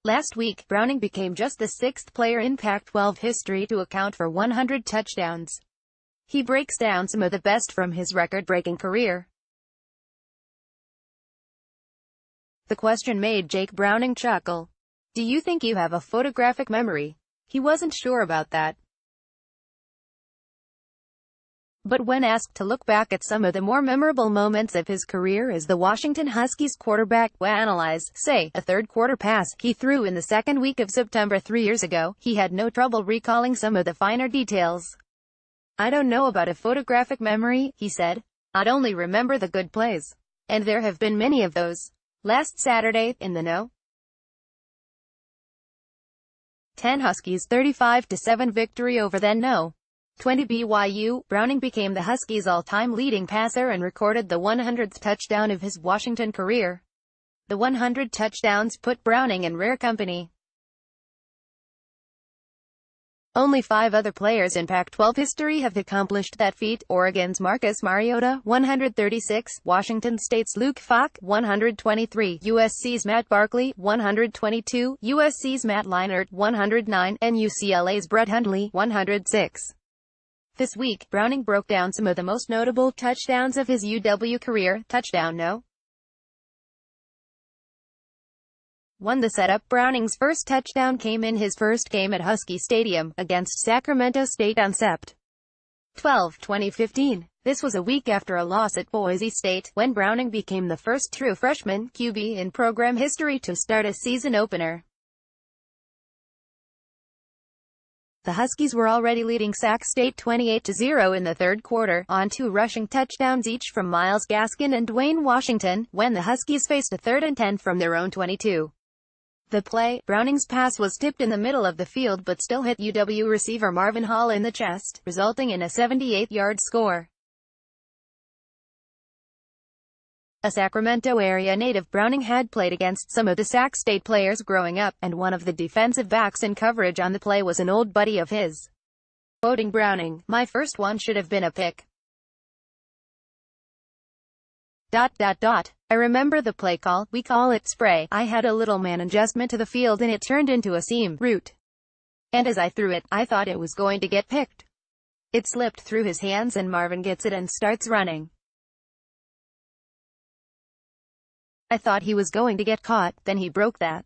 Last week, Browning became just the sixth player in Pac-12 history to account for 100 touchdowns. He breaks down some of the best from his record-breaking career. The question made Jake Browning chuckle. "Do you think you have a photographic memory?" He wasn't sure about that. But when asked to look back at some of the more memorable moments of his career as the Washington Huskies quarterback, analyze, say, a third-quarter pass he threw in the second week of September 3 years ago, he had no trouble recalling some of the finer details. "I don't know about a photographic memory," he said. "I'd only remember the good plays. And there have been many of those. Last Saturday, in the No. 10 Huskies 35-7 victory over then No. 20 BYU, Browning became the Huskies' all-time leading passer and recorded the 100th touchdown of his Washington career. The 100 touchdowns put Browning in rare company. Only 5 other players in Pac-12 history have accomplished that feat: Oregon's Marcus Mariota, 136, Washington State's Luke Falk, 123, USC's Matt Barkley, 122, USC's Matt Leinart, 109, and UCLA's Brett Hundley, 106. This week, Browning broke down some of the most notable touchdowns of his UW career. Touchdown No. 1. The setup. Browning's first touchdown came in his first game at Husky Stadium, against Sacramento State on Sept. 12, 2015. This was a week after a loss at Boise State, when Browning became the first true freshman QB in program history to start a season opener. The Huskies were already leading Sac State 28-0 in the third quarter, on 2 rushing touchdowns each from Myles Gaskin and Dwayne Washington, when the Huskies faced a 3rd and 10 from their own 22. The play, Browning's pass was tipped in the middle of the field but still hit UW receiver Marvin Hall in the chest, resulting in a 78-yard score. A Sacramento area native, Browning had played against some of the Sac State players growing up, and one of the defensive backs in coverage on the play was an old buddy of his. Quoting Browning, "My first one should have been a pick. I remember the play call, we call it spray. I had a little man adjustment to the field and it turned into a seam route. And as I threw it, I thought it was going to get picked. It slipped through his hands and Marvin gets it and starts running. I thought he was going to get caught, then he broke that.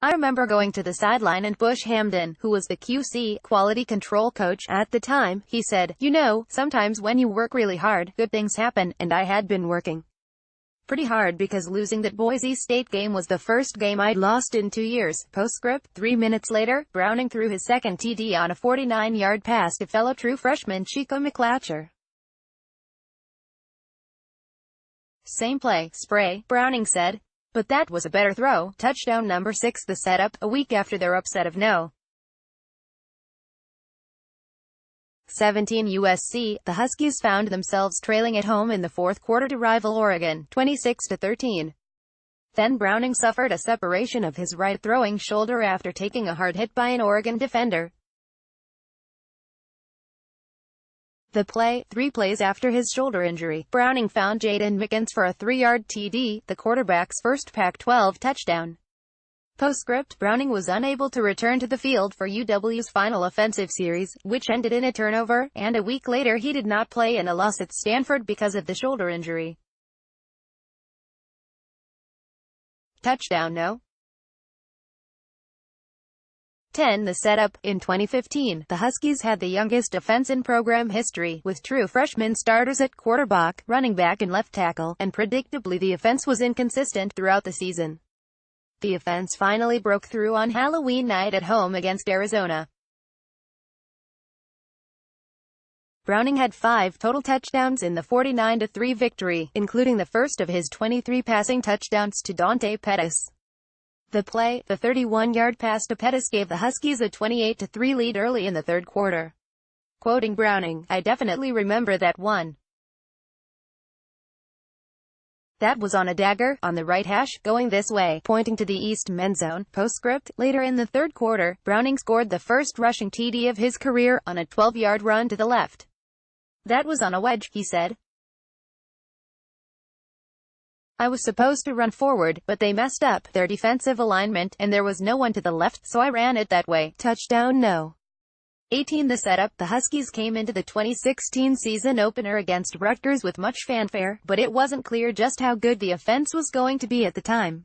I remember going to the sideline and Bush Hamden, who was the QC, quality control coach, at the time, he said, 'You know, sometimes when you work really hard, good things happen,' and I had been working pretty hard because losing that Boise State game was the first game I'd lost in 2 years. Postscript. 3 minutes later, Browning threw his second TD on a 49-yard pass to fellow true freshman Chico McClatcher. Same play, spray, Browning said. But that was a better throw. Touchdown number 6. The setup. A week after their upset of No. 17 USC, the Huskies found themselves trailing at home in the fourth quarter to rival Oregon, 26-13. Then Browning suffered a separation of his right throwing shoulder after taking a hard hit by an Oregon defender. The play, 3 plays after his shoulder injury, Browning found Jaden Mickens for a 3-yard TD, the quarterback's first Pac-12 touchdown. Postscript. Browning was unable to return to the field for UW's final offensive series, which ended in a turnover, and a week later he did not play in a loss at Stanford because of the shoulder injury. Touchdown No. 10. The setup. In 2015, the Huskies had the youngest offense in program history, with true freshman starters at quarterback, running back and left tackle, and predictably the offense was inconsistent throughout the season. The offense finally broke through on Halloween night at home against Arizona. Browning had 5 total touchdowns in the 49-3 victory, including the first of his 23 passing touchdowns to Dante Pettis. The play, the 31-yard pass to Pettis, gave the Huskies a 28-3 lead early in the third quarter. Quoting Browning, "I definitely remember that one. That was on a dagger, on the right hash, going this way," pointing to the east end zone. Postscript. Later in the third quarter, Browning scored the first rushing TD of his career, on a 12-yard run to the left. "That was on a wedge," he said. I was supposed to run forward, but they messed up their defensive alignment, and there was no one to the left, so I ran it that way. Touchdown no. 18 The setup. The Huskies came into the 2016 season opener against Rutgers with much fanfare, but it wasn't clear just how good the offense was going to be at the time.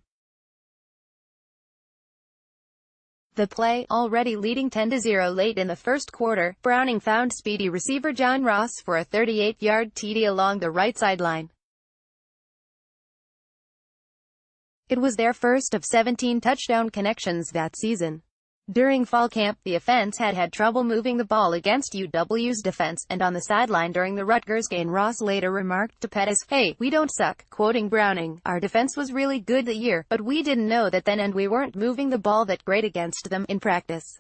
The play, already leading 10-0 late in the first quarter, Browning found speedy receiver John Ross for a 38-yard TD along the right sideline. It was their first of 17 touchdown connections that season. During fall camp, the offense had had trouble moving the ball against UW's defense, and on the sideline during the Rutgers game, Ross later remarked to Pettis, "Hey, we don't suck," quoting Browning. "Our defense was really good that year, but we didn't know that then, and we weren't moving the ball that great against them in practice.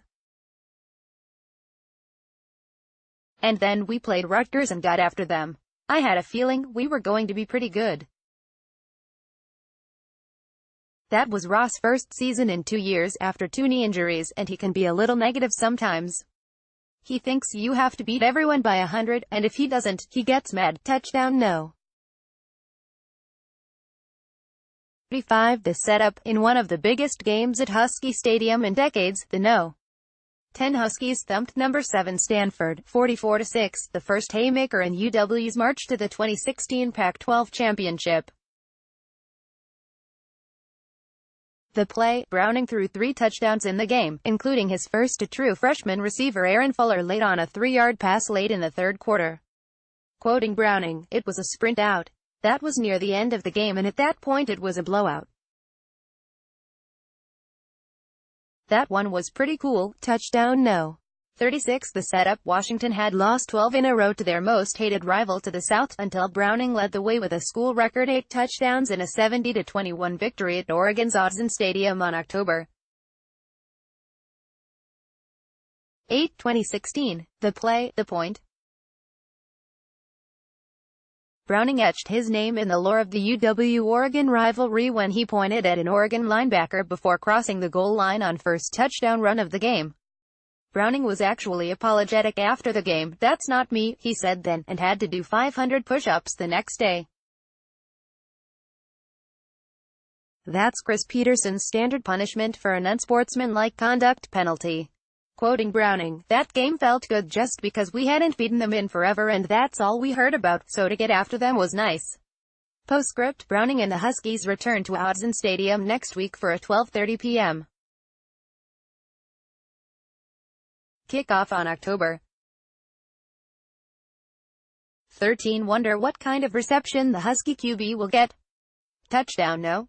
And then we played Rutgers and got after them. I had a feeling we were going to be pretty good." That was Ross' first season in 2 years, after 2 knee injuries, and he can be a little negative sometimes. He thinks you have to beat everyone by 100, and if he doesn't, he gets mad. Touchdown no. 35 The setup. In one of the biggest games at Husky Stadium in decades, the No. 10 Huskies thumped number 7 Stanford, 44-6, the first haymaker in UW's march to the 2016 Pac-12 championship. The play, Browning threw 3 touchdowns in the game, including his first to true freshman receiver Aaron Fuller late on a 3-yard pass late in the third quarter. Quoting Browning, "It was a sprint out. That was near the end of the game, and at that point it was a blowout. That one was pretty cool." Touchdown no. 36 The setup. Washington had lost 12 in a row to their most hated rival to the South, until Browning led the way with a school record 8 touchdowns in a 70-21 victory at Oregon's Autzen Stadium on October 8, 2016. The play, the point. Browning etched his name in the lore of the UW-Oregon rivalry when he pointed at an Oregon linebacker before crossing the goal line on first touchdown run of the game. Browning was actually apologetic after the game. "That's not me," he said then, and had to do 500 push-ups the next day. That's Chris Peterson's standard punishment for an unsportsmanlike conduct penalty. Quoting Browning, "That game felt good just because we hadn't beaten them in forever and that's all we heard about, so to get after them was nice." Postscript. Browning and the Huskies return to Autzen Stadium next week for a 12:30 p.m. kickoff on October 13. Wonder what kind of reception the Husky QB will get. Touchdown no.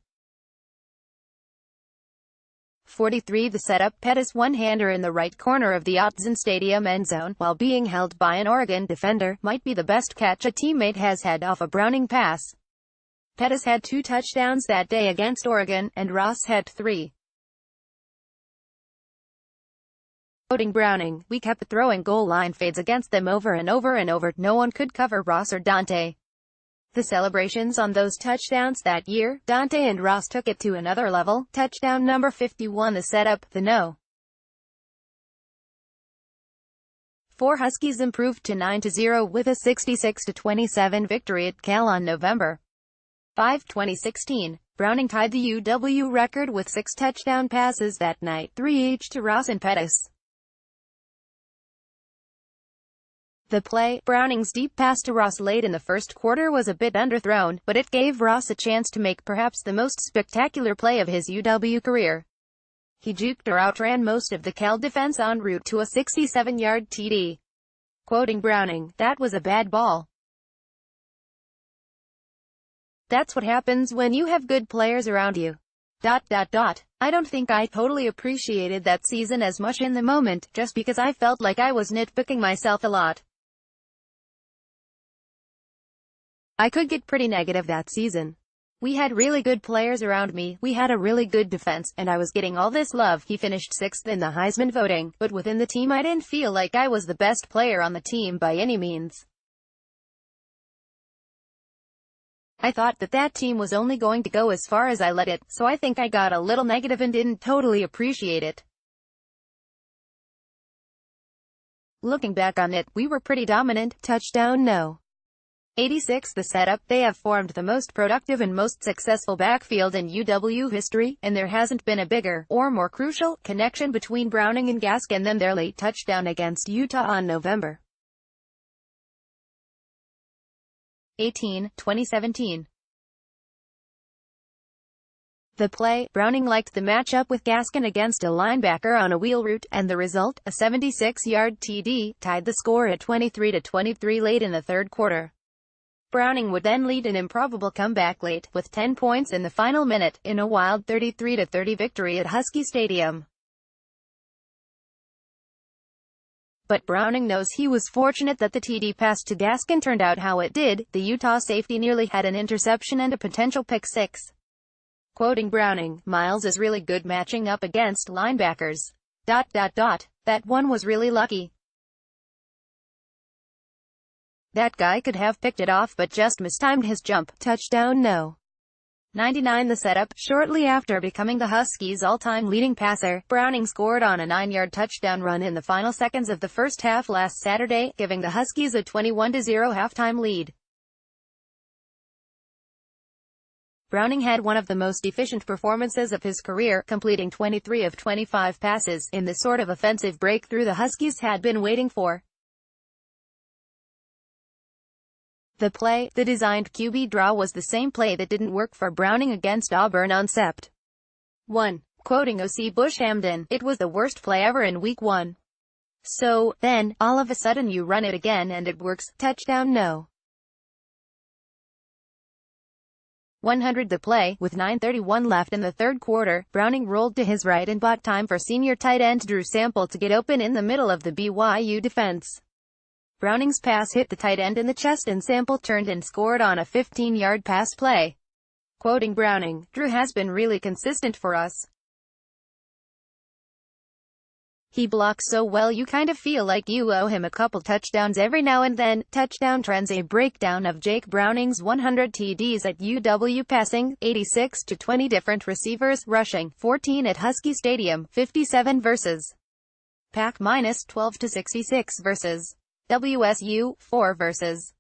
43 The setup. Pettis one-hander in the right corner of the Autzen Stadium end zone, while being held by an Oregon defender, might be the best catch a teammate has had off a Browning pass. Pettis had 2 touchdowns that day against Oregon, and Ross had 3. Quoting Browning, "We kept throwing goal line fades against them over and over and over. No one could cover Ross or Dante." The celebrations on those touchdowns that year, Dante and Ross took it to another level. Touchdown number 51 The setup. The No. 4 Huskies improved to 9-0 with a 66-27 victory at Cal on November 5, 2016. Browning tied the UW record with 6 touchdown passes that night, 3 each to Ross and Pettis. The play, Browning's deep pass to Ross late in the first quarter was a bit underthrown, but it gave Ross a chance to make perhaps the most spectacular play of his UW career. He juked or outran most of the Cal defense en route to a 67-yard TD. Quoting Browning, "That was a bad ball. That's what happens when you have good players around you. ... I don't think I totally appreciated that season as much in the moment, just because I felt like I was nitpicking myself a lot. I could get pretty negative that season. We had really good players around me, we had a really good defense, and I was getting all this love." He finished 6th in the Heisman voting, but within the team I didn't feel like I was the best player on the team by any means. I thought that team was only going to go as far as I let it, so I think I got a little negative and didn't totally appreciate it. Looking back on it, we were pretty dominant. Touchdown no. 86 The setup. They have formed the most productive and most successful backfield in UW history, and there hasn't been a bigger, or more crucial, connection between Browning and Gaskin than their late touchdown against Utah on November 18, 2017. The play, Browning liked the matchup with Gaskin against a linebacker on a wheel route, and the result, a 76-yard TD, tied the score at 23-23 late in the third quarter. Browning would then lead an improbable comeback late, with 10 points in the final minute, in a wild 33-30 victory at Husky Stadium. But Browning knows he was fortunate that the TD pass to Gaskin turned out how it did. The Utah safety nearly had an interception and a potential pick six. Quoting Browning, Miles is really good matching up against linebackers. ... That one was really lucky. That guy could have picked it off but just mistimed his jump. Touchdown no. 99 The setup. Shortly after becoming the Huskies' all-time leading passer, Browning scored on a 9-yard touchdown run in the final seconds of the first half last Saturday, giving the Huskies a 21-0 halftime lead. Browning had one of the most efficient performances of his career, completing 23 of 25 passes, in the sort of offensive breakthrough the Huskies had been waiting for. The play, the designed QB draw, was the same play that didn't work for Browning against Auburn on Sept. 1. Quoting OC Bush Hamdan, it was the worst play ever in Week 1. So, then, all of a sudden you run it again and it works. Touchdown no. 100 The play, with 9:31 left in the third quarter, Browning rolled to his right and bought time for senior tight end Drew Sample to get open in the middle of the BYU defense. Browning's pass hit the tight end in the chest and Sample turned and scored on a 15-yard pass play. Quoting Browning, Drew has been really consistent for us. He blocks so well you kind of feel like you owe him a couple touchdowns every now and then. Touchdown trends. A breakdown of Jake Browning's 100 TDs at UW: passing, 86 to 20 different receivers, rushing, 14 at Husky Stadium, 57 versus Pac -12 to 66 versus WSU, 4 versus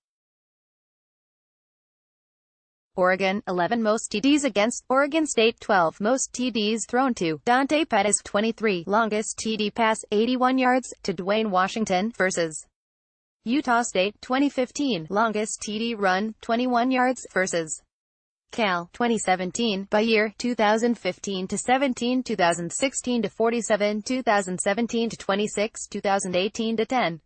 Oregon, 11 most TDs against Oregon State, 12 most TDs thrown to Dante Pettis, 23 longest TD pass, 81 yards, to Dwayne Washington, versus Utah State, 2015 longest TD run, 21 yards, versus Cal, 2017, by year, 2015 to 17, 2016 to 47, 2017 to 26, 2018 to 10.